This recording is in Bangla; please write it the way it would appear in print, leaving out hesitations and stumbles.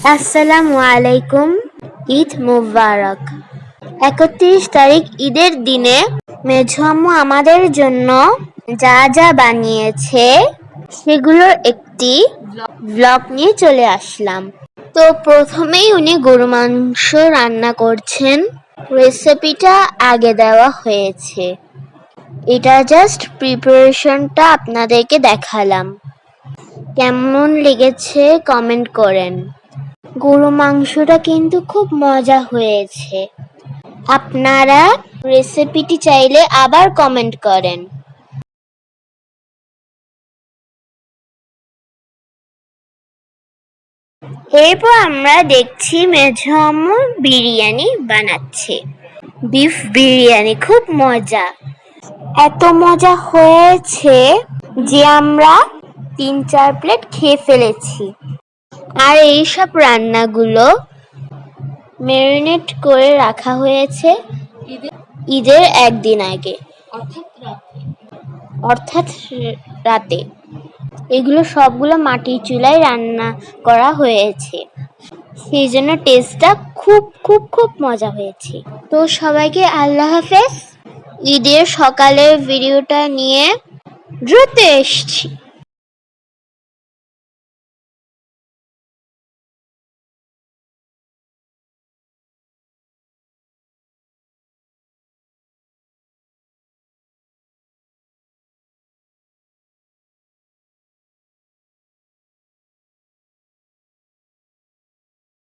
আসসালামু আলাইকুম। ঈদ মুবারক। ৩১ তারিখ ঈদের দিনে মেঝো আম্মু আমাদের জন্য যা যা বানিয়েছে সেগুলোর একটি ব্লগ নিয়ে চলে আসলাম। তো প্রথমেই উনি গরু মাংস রান্না করছেন। রেসিপিটা আগে দেওয়া হয়েছে, এটা জাস্ট প্রিপারেশনটা আপনাদেরকে দেখালাম। কেমন লেগেছে কমেন্ট করেন। গরু মাংসটা কিন্তু খুব মজা হয়েছে। আপনারা রেসিপিটি চাইলে আবার কমেন্ট করেন। এরপর আমরা দেখছি মেঝো আম্মু বিরিয়ানি বানাচ্ছে। বিফ বিরিয়ানি খুব মজা। এত মজা হয়েছে যে আমরা ৩-৪ প্লেট খেয়ে ফেলেছি। আর এইসব রান্নাগুলো ম্যারিনেট করে রাখা হয়েছে ঈদের একদিন আগে, অর্থাৎ রাতে। এগুলো সবগুলো মাটির চুলায় রান্না করা হয়েছে, সেই জন্য টেস্টটা খুব খুব খুব মজা হয়েছে। তো সবাইকে আল্লাহ হাফেজ। ঈদের সকালের ভিডিওটা নিয়ে দ্রুত এসছি।